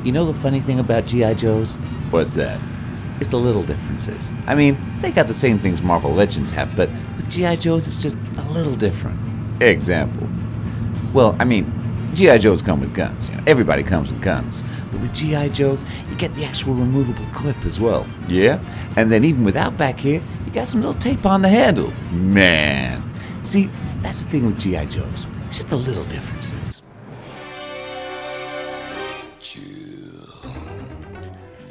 You know the funny thing about G.I. Joes? What's that? It's the little differences. I mean, they got the same things Marvel Legends have, but with G.I. Joes, it's just a little different. Example. Well, I mean, G.I. Joes come with guns. Everybody comes with guns. But with G.I. Joe, you get the actual removable clip as well. Yeah? And then even with Outback here, you got some little tape on the handle. Man. See, that's the thing with G.I. Joes. It's just the little differences.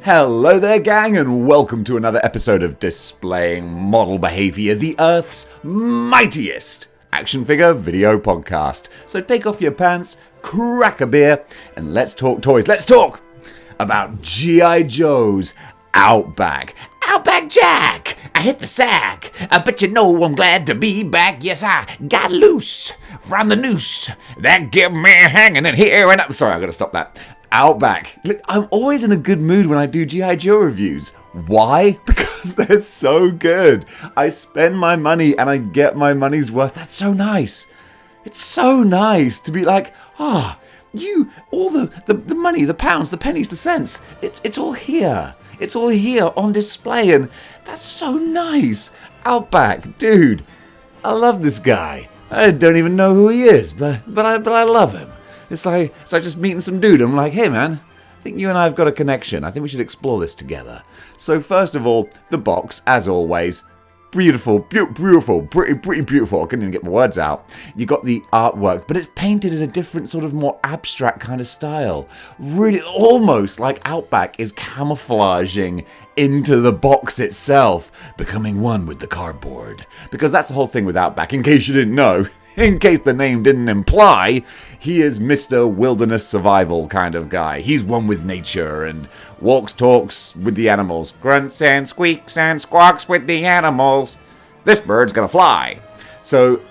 Hello there, gang, and welcome to another episode of Displaying Model Behaviour, the Earth's mightiest action figure video podcast. So take off your pants, crack a beer, and let's talk toys. Let's talk about G.I. Joe's Outback. Outback Jack! I hit the sack, but you know I'm glad to be back. Yes, I got loose from the noose that kept me hanging in here. And I'm sorry, I gotta stop that. Outback. Look, I'm always in a good mood when I do G.I. Joe reviews. Why? Because they're so good. I spend my money and I get my money's worth. That's so nice. It's so nice to be like, all the money, the pounds, the pennies, the cents, it's all here. It's all here on display, and that's so nice. Outback, dude, I love this guy. I don't even know who he is, but I love him. It's like just meeting some dude. I'm like, hey man, I think you and I have got a connection. I think we should explore this together. So first of all, the box, as always, beautiful, pretty beautiful. I couldn't even get my words out. You got the artwork, but it's painted in a different sort of more abstract kind of style. Really, almost like Outback is camouflaging into the box itself, becoming one with the cardboard. Because that's the whole thing with Outback, in case you didn't know. In case the name didn't imply, he is Mr. Wilderness Survival kind of guy. He's one with nature and talks with the animals. Grunts and squeaks and squawks with the animals. This bird's gonna fly. So,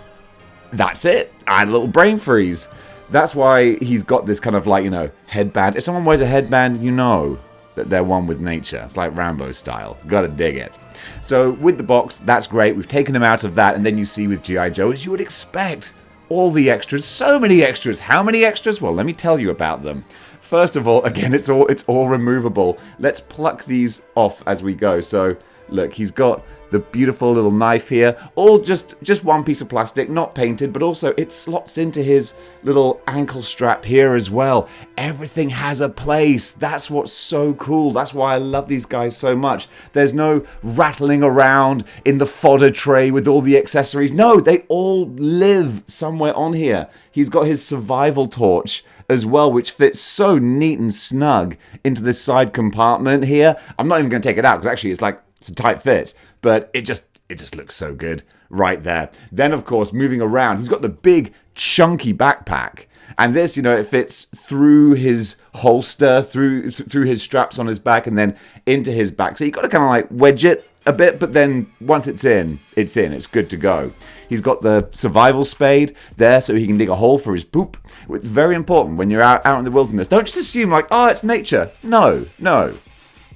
that's it. I had a little brain freeze. That's why he's got this kind of like, headband. If someone wears a headband, you know that they're one with nature. It's like Rambo style. Gotta dig it. So with the box, that's great. We've taken him out of that, and then you see with G.I. Joe, as you would expect, all the extras. So many extras. How many extras? Well, let me tell you about them. First of all, again, it's all removable. Let's pluck these off as we go. So look, he's got the beautiful little knife here, all just one piece of plastic, not painted, but also it slots into his little ankle strap here as well. Everything has a place. That's what's so cool. That's why I love these guys so much. There's no rattling around in the fodder tray with all the accessories. No, they all live somewhere on here. He's got his survival torch as well, which fits so neat and snug into this side compartment here. I'm not even going to take it out because actually it's a tight fit, but it just looks so good right there. Then, of course, moving around, he's got the big, chunky backpack. And this, it fits through his holster, through his straps on his back, and then into his back. So you've got to kind of like wedge it a bit, but then once it's in. It's good to go. He's got the survival spade there so he can dig a hole for his poop. It's very important when you're out in the wilderness. Don't just assume like, oh, it's nature. No.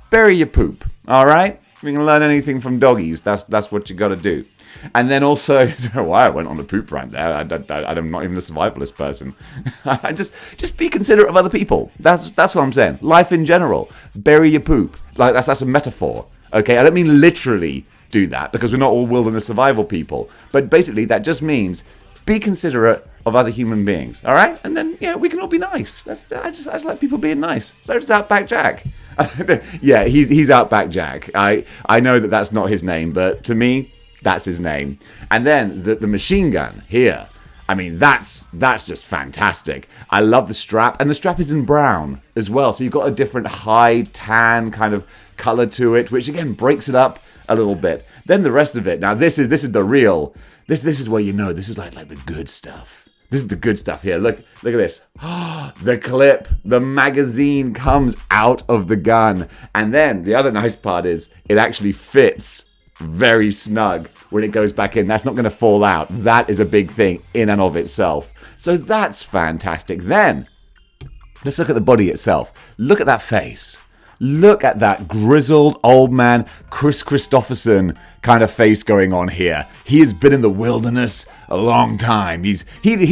Bury your poop, all right? If you can learn anything from doggies, that's what you got to do. And then also, I don't know why I went on a poop rant there. I'm not even a survivalist person. I just be considerate of other people. That's what I'm saying. Life in general. Bury your poop. Like that's a metaphor. Okay, I don't mean literally do that because we're not all wilderness survival people. But basically, that just means be considerate of other human beings. All right, and then we can all be nice. I just like people being nice. So does Outback Jack. Yeah, he's Outback Jack. I know that that's not his name, but to me, that's his name. And then the machine gun here. I mean, that's just fantastic. I love the strap, and the strap is in brown as well. So you've got a different high tan kind of color to it, which again breaks it up a little bit. Then the rest of it. Now this is the real. This is where this is like the good stuff. This is the good stuff here. Look at this. The clip, the magazine comes out of the gun. And then the other nice part is it actually fits very snug when it goes back in. That's not going to fall out. That is a big thing in and of itself. So that's fantastic. Then, let's look at the body itself. Look at that face. Look at that grizzled old man Chris Christopherson kind of face going on here. He has been in the wilderness a long time. He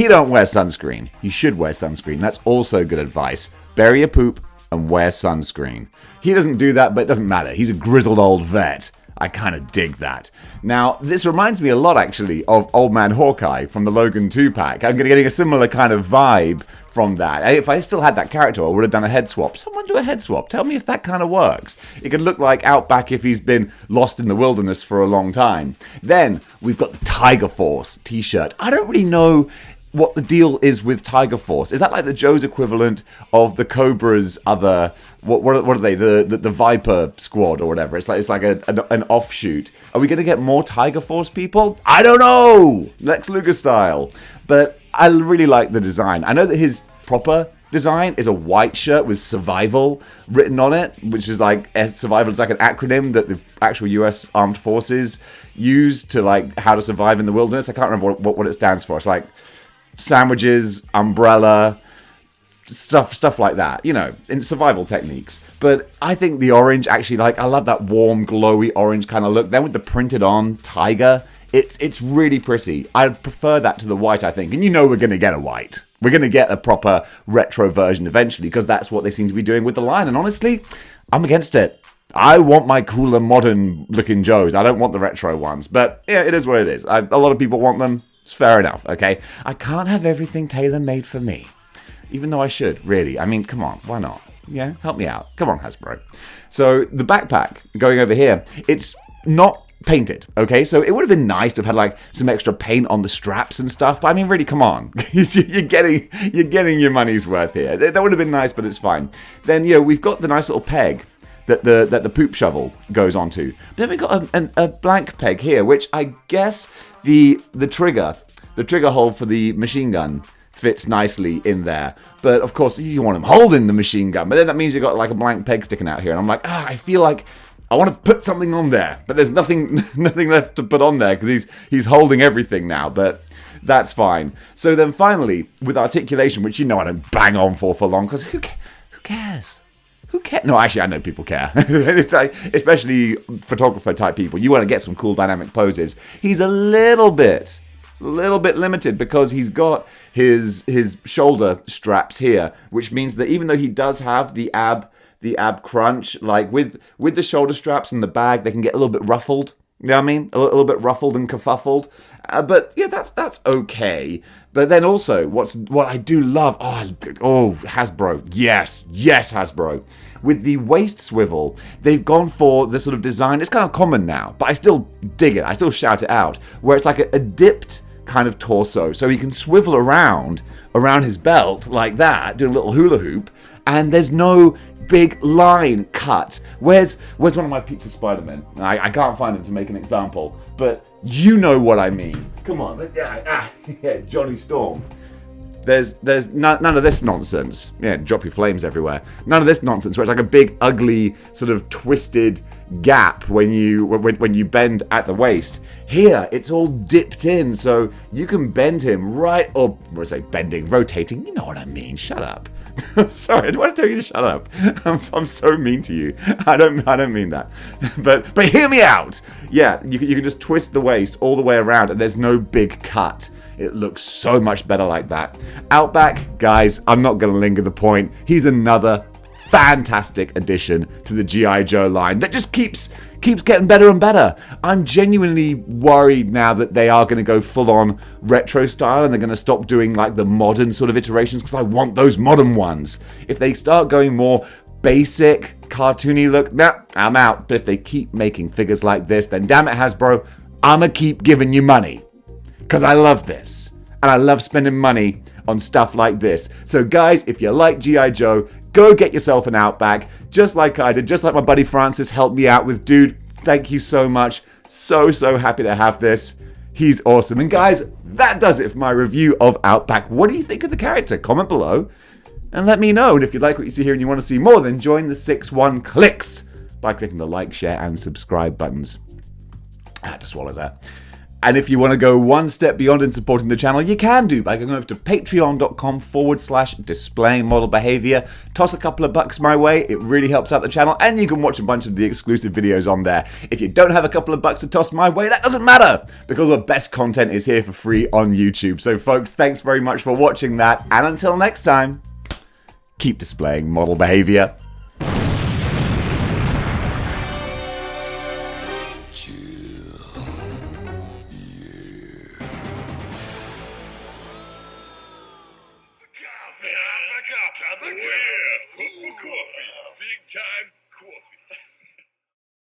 don't wear sunscreen. He should wear sunscreen. That's also good advice. Bury your poop. and wear sunscreen. He doesn't do that, but it doesn't matter. He's a grizzled old vet. I kind of dig that. Now, this reminds me a lot, actually, of Old Man Hawkeye from the Logan 2-pack. I'm getting a similar kind of vibe from that. If I still had that character, I would have done a head swap. Someone do a head swap. Tell me if that kind of works. It could look like Outback if he's been lost in the wilderness for a long time. Then, we've got the Tiger Force t-shirt. I don't really know what the deal is with Tiger Force. Is that like the Joe's equivalent of the Cobra's other... What are they? The Viper Squad or whatever. It's like an offshoot. Are we going to get more Tiger Force people? I don't know! Lex Luger style. But I really like the design. I know that his proper design is a white shirt with survival written on it, which is like, survival is like an acronym that the actual US Armed Forces use to like how to survive in the wilderness. I can't remember what it stands for. It's like sandwiches, umbrella, stuff like that, you know, in survival techniques. But I think the orange actually, like, I love that warm, glowy orange kind of look. Then with the printed on tiger, it's really pretty. I prefer that to the white, I think. And you know we're going to get a white. We're going to get a proper retro version eventually, because that's what they seem to be doing with the line. And honestly, I'm against it. I want my cooler, modern looking Joes. I don't want the retro ones. But yeah, it is what it is. A lot of people want them. It's fair enough, okay? I can't have everything tailor-made for me. Even though I should, really. I mean, come on, why not? Yeah, help me out. Come on, Hasbro. So, the backpack, going over here, it's not painted, okay? So, it would have been nice to have had, like, some extra paint on the straps and stuff, but I mean, really, come on. you're getting your money's worth here. That would have been nice, but it's fine. Then, you know, we've got the nice little peg that the poop shovel goes onto. Then we've got a blank peg here, which I guess the trigger hole for the machine gun fits nicely in there. But of course, you want him holding the machine gun, but then that means you've got like a blank peg sticking out here. And I'm like, I feel like I want to put something on there, but there's nothing left to put on there because he's holding everything now. But that's fine. So then finally, with articulation, which you know I don't bang on for long, because who cares? Who cares? No, actually, I know people care. It's like, especially photographer type people. You want to get some cool dynamic poses. He's a little bit limited because he's got his shoulder straps here, which means that even though he does have the ab crunch, like with the shoulder straps and the bag, they can get a little bit ruffled. You know what I mean? A little bit ruffled and kerfuffled. But yeah, that's okay. But then also, what I do love, Hasbro, yes Hasbro. With the waist swivel, they've gone for the sort of design. It's kind of common now, but I still dig it. I still shout it out. Where it's like a dipped kind of torso, so he can swivel around his belt like that, doing a little hula hoop, and there's no big line cut. Where's one of my pizza Spider-Men? I can't find him to make an example, but you know what I mean. Come on, yeah, Johnny Storm. There's none of this nonsense. Yeah, drop your flames everywhere. None of this nonsense where it's like a big, ugly, sort of twisted gap when you bend at the waist. Here, it's all dipped in, so you can bend him right, or what do I say, bending, rotating. You know what I mean. Shut up. Sorry, I don't want to tell you to shut up. I'm so mean to you. I don't mean that. But hear me out. Yeah, you can just twist the waist all the way around, and there's no big cut. It looks so much better like that. Outback, guys, I'm not going to linger the point. He's another fantastic addition to the G.I. Joe line that just keeps getting better and better. I'm genuinely worried now that they are going to go full-on retro style and they're going to stop doing like the modern sort of iterations, because I want those modern ones. If they start going more basic, cartoony look, nah, I'm out. But if they keep making figures like this, then damn it, Hasbro, I'ma keep giving you money. Because I love this. And I love spending money on stuff like this. So guys, if you like G.I. Joe, go get yourself an Outback. Just like I did. Just like my buddy Francis helped me out with. Dude, thank you so much. So happy to have this. He's awesome. And guys, that does it for my review of Outback. What do you think of the character? Comment below and let me know. And if you like what you see here and you want to see more, then join the 6-1 clicks by clicking the like, share, and subscribe buttons. I had to swallow that. And if you want to go one step beyond in supporting the channel, you can do by going over to patreon.com/displaying model behavior. Toss a couple of bucks my way. It really helps out the channel. And you can watch a bunch of the exclusive videos on there. If you don't have a couple of bucks to toss my way, that doesn't matter, because the best content is here for free on YouTube. So folks, thanks very much for watching that. And until next time, keep displaying model behavior. chill. Coffee, coffee, coffee, big time coffee.